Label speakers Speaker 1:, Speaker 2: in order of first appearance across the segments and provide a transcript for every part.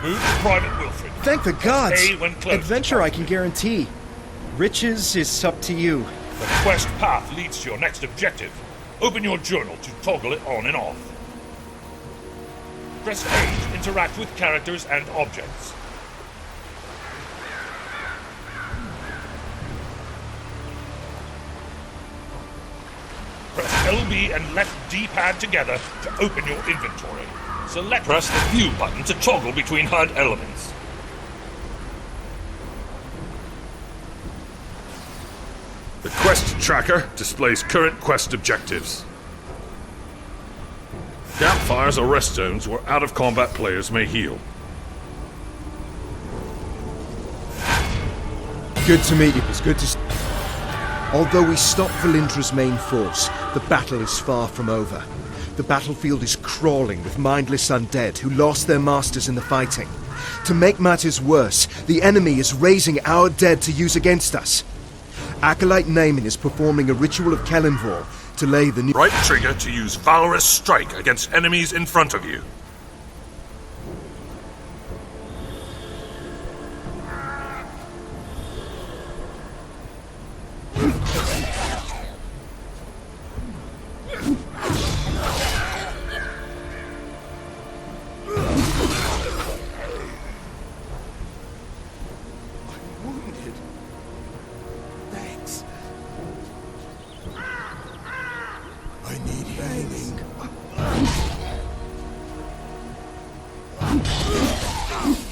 Speaker 1: Move to Private Wilfred.
Speaker 2: Thank the gods!
Speaker 1: A when close.
Speaker 2: Adventure I can guarantee. Riches is up to you.
Speaker 1: The quest path leads to your next objective. Open your journal to toggle it on and off. Press A to interact with characters and objects. Press LB and left D-pad together to open your inventory. Press the View button to toggle between HUD elements.
Speaker 3: The quest tracker displays current quest objectives. Campfires are rest zones where out-of-combat players may heal.
Speaker 2: Good to meet you. It's good to... Although we stopped Valindra's main force, the battle is far from over. The battlefield is crawling with mindless undead who lost their masters in the fighting. To make matters worse, the enemy is raising our dead to use against us. Acolyte Naaman is performing a ritual of Kelenvor to lay the new...
Speaker 3: Right trigger to use Valorous Strike against enemies in front of you.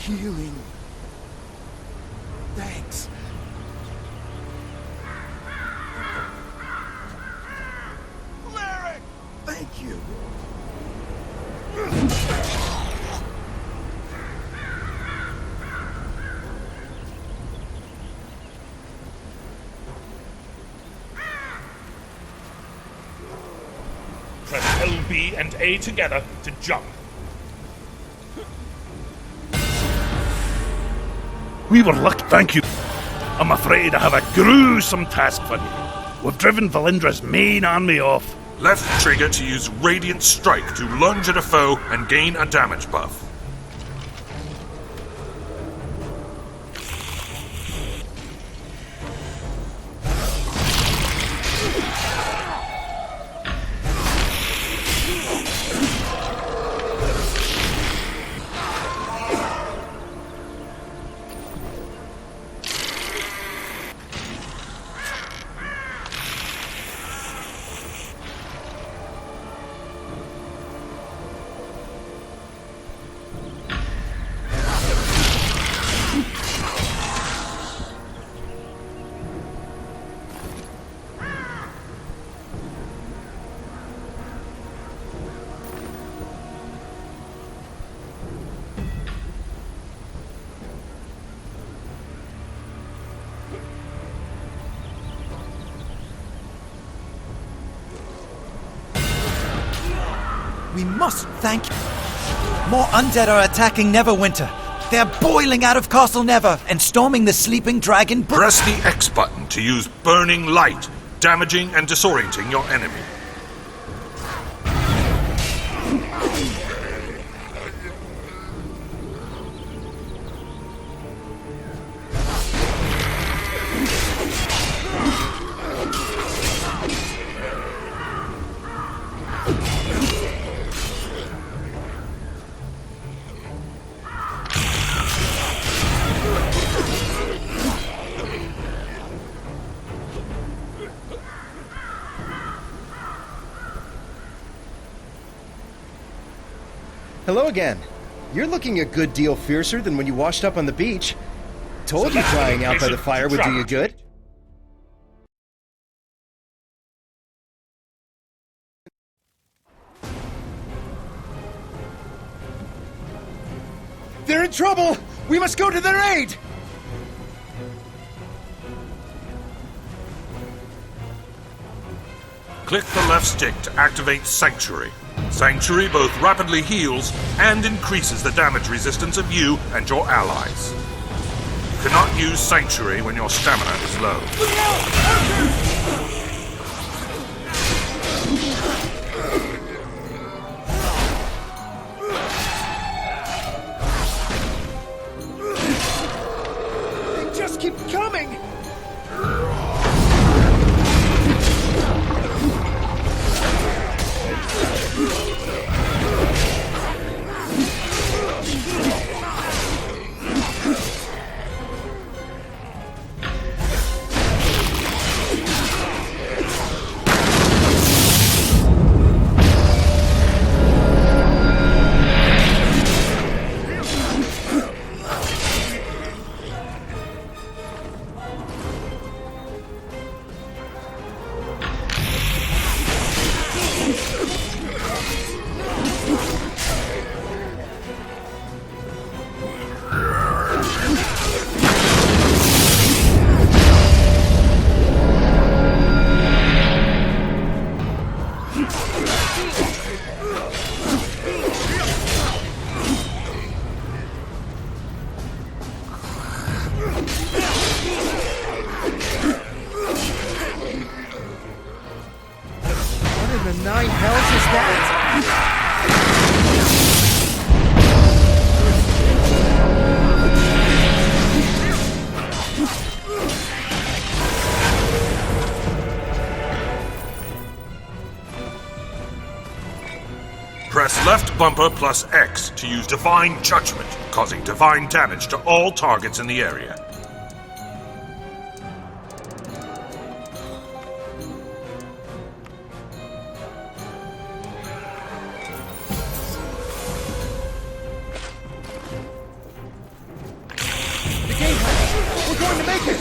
Speaker 2: Healing. Thanks.
Speaker 4: Cleric!
Speaker 2: Thank you.
Speaker 1: Press LB and A together to jump.
Speaker 5: We were lucky, thank you. I'm afraid I have a gruesome task for you. We've driven Valindra's main army off.
Speaker 3: Left trigger to use Radiant Strike to lunge at a foe and gain a damage buff.
Speaker 6: We must thank you. More undead are attacking Neverwinter. They're boiling out of Castle Never and storming the sleeping dragon.
Speaker 3: Press the X button to use Burning Light, damaging and disorienting your enemy.
Speaker 2: Hello again. You're looking a good deal fiercer than when you washed up on the beach. Told you drying out by the fire would do you good. They're in trouble! We must go to their aid!
Speaker 3: Click the left stick to activate Sanctuary. Sanctuary both rapidly heals and increases the damage resistance of you and your allies. You cannot use Sanctuary when your stamina is low.
Speaker 2: What in the nine hells is that?
Speaker 3: Press left bumper plus X to use Divine Judgment, causing divine damage to all targets in the area.
Speaker 2: The gatehouse! We're going to make it!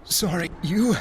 Speaker 2: Sorry, you...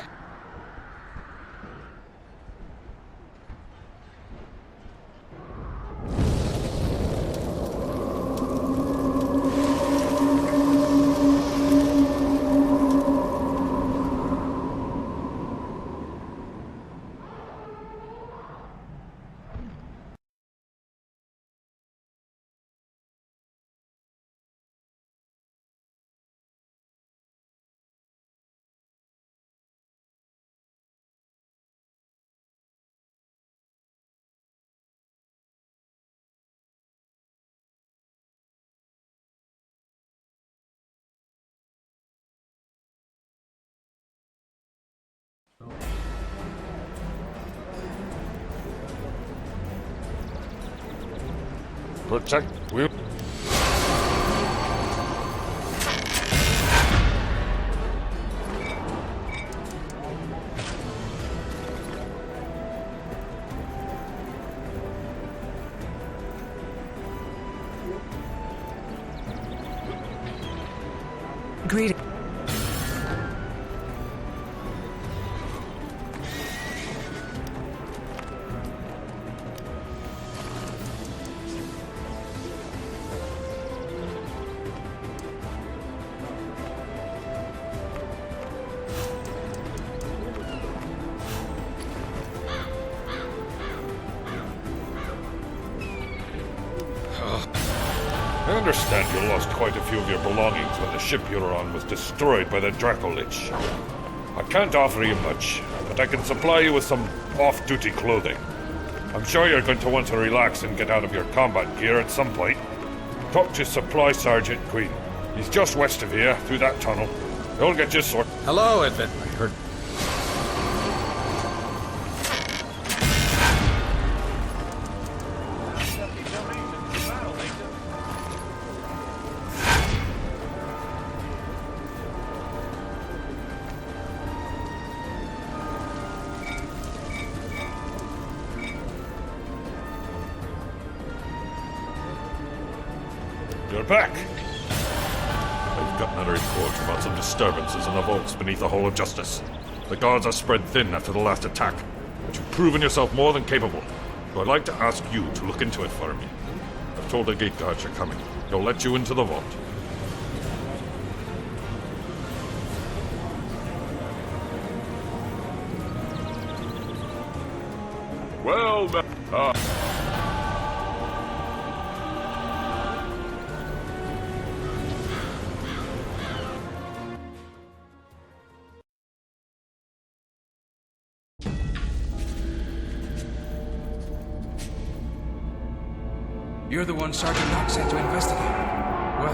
Speaker 1: Protect. We'll.
Speaker 7: Greeting.
Speaker 1: I understand you lost quite a few of your belongings when the ship you were on was destroyed by the Dracolich. I can't offer you much, but I can supply you with some off-duty clothing. I'm sure you're going to want to relax and get out of your combat gear at some point. Talk to Supply Sergeant Queen. He's just west of here, through that tunnel. He'll get you sorted.
Speaker 8: Hello, Edvin. I heard.
Speaker 1: You're back. I've gotten a report about some disturbances in the vaults beneath the Hall of Justice. The guards are spread thin after the last attack, but you've proven yourself more than capable. So I'd like to ask you to look into it for me. I've told the gate guards you're coming. They'll let you into the vault.
Speaker 3: Well,
Speaker 7: You're the one Sergeant Knox sent to investigate. Well,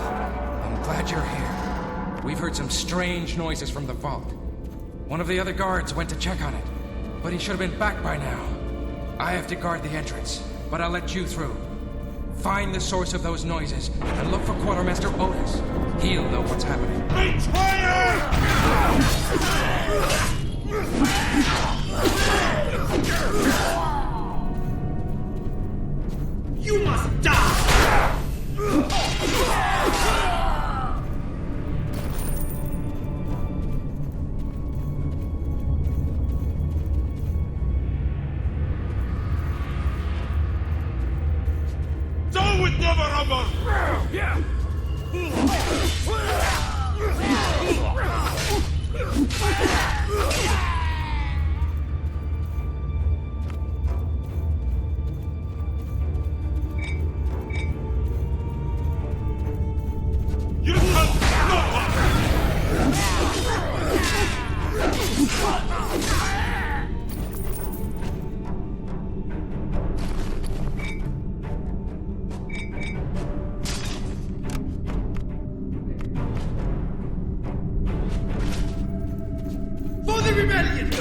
Speaker 7: I'm glad you're here. We've heard some strange noises from the vault. One of the other guards went to check on it, but he should have been back by now. I have to guard the entrance, but I'll let you through. Find the source of those noises and look for Quartermaster Otis. He'll know what's happening.
Speaker 4: You must die!
Speaker 3: Down with Neverwinter!
Speaker 4: Yeah!
Speaker 3: You can stop
Speaker 4: For the rebellion!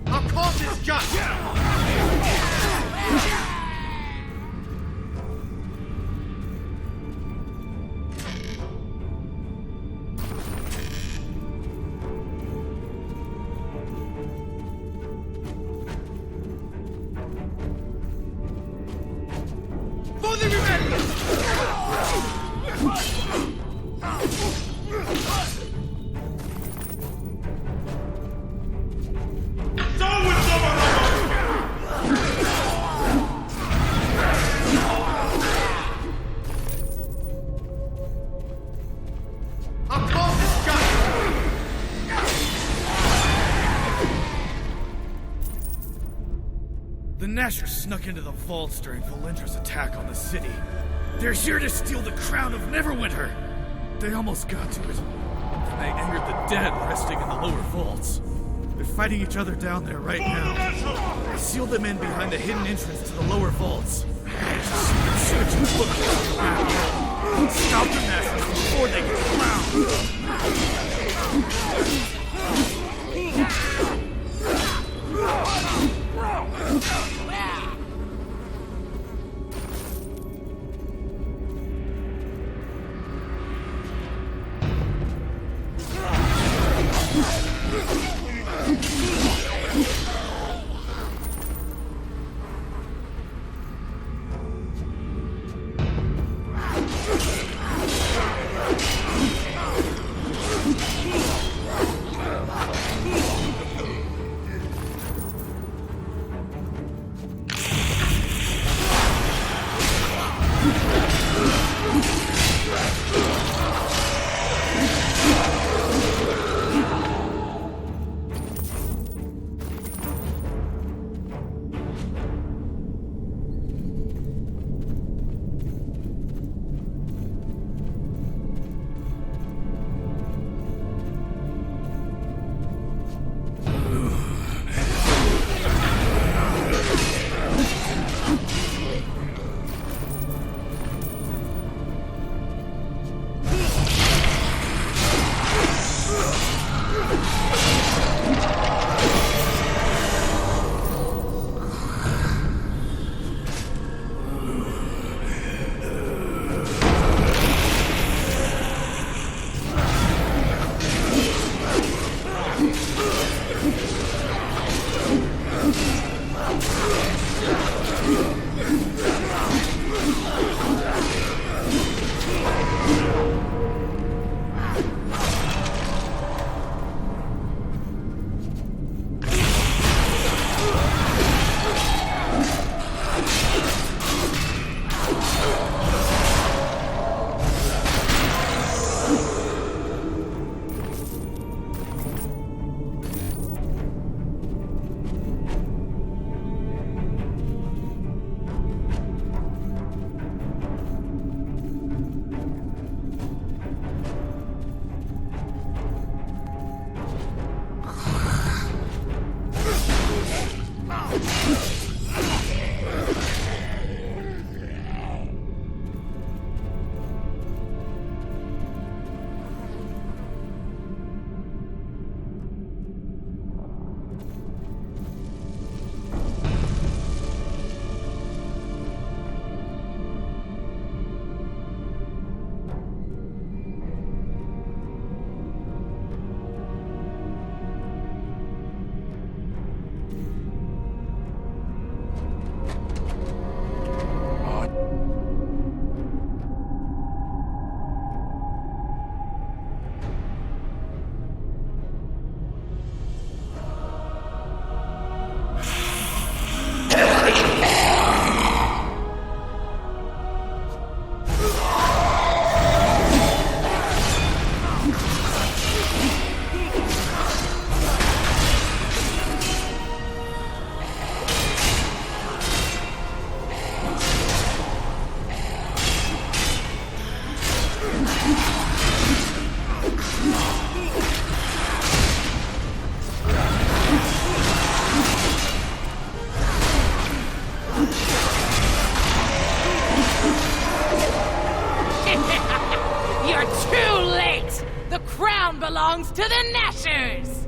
Speaker 4: Our cause is just! For the rebellion!
Speaker 3: Down with Neverwinter!
Speaker 4: Our cause is just!
Speaker 8: The Nashers snuck into the vaults during Valindra's attack on the city. They're here to steal the crown of Neverwinter! They almost got to it. Then they angered the dead resting in the lower vaults. They're fighting each other down there right now. I sealed them in behind the hidden entrance to the lower vaults. Shoot you look at the map. Stop the Nashers before they get crowned!
Speaker 9: creatures!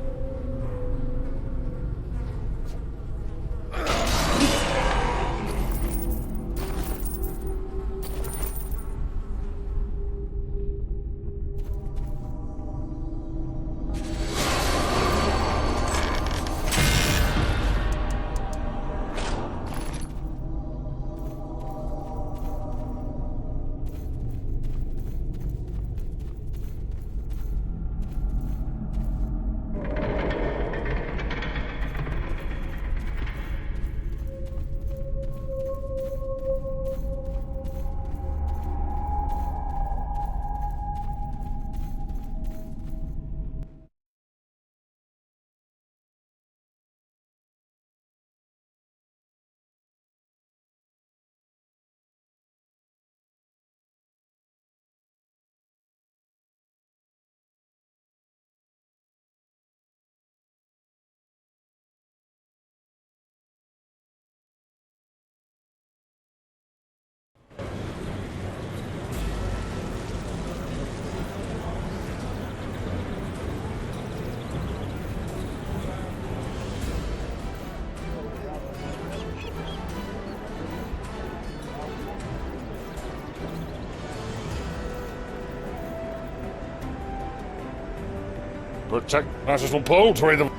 Speaker 1: Protect masses from poultry.
Speaker 3: And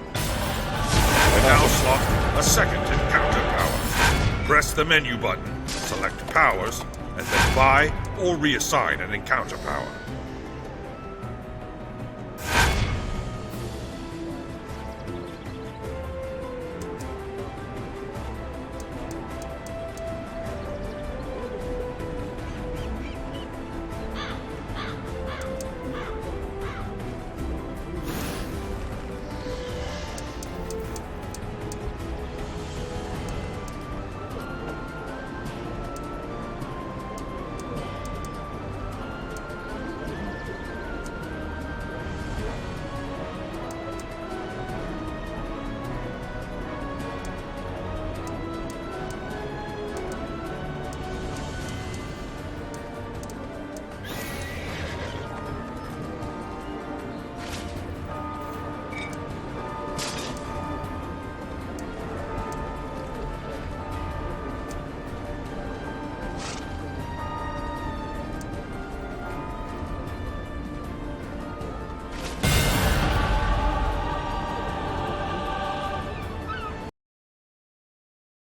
Speaker 3: now slot a second encounter power. Press the menu button, select powers, and then buy or reassign an encounter power.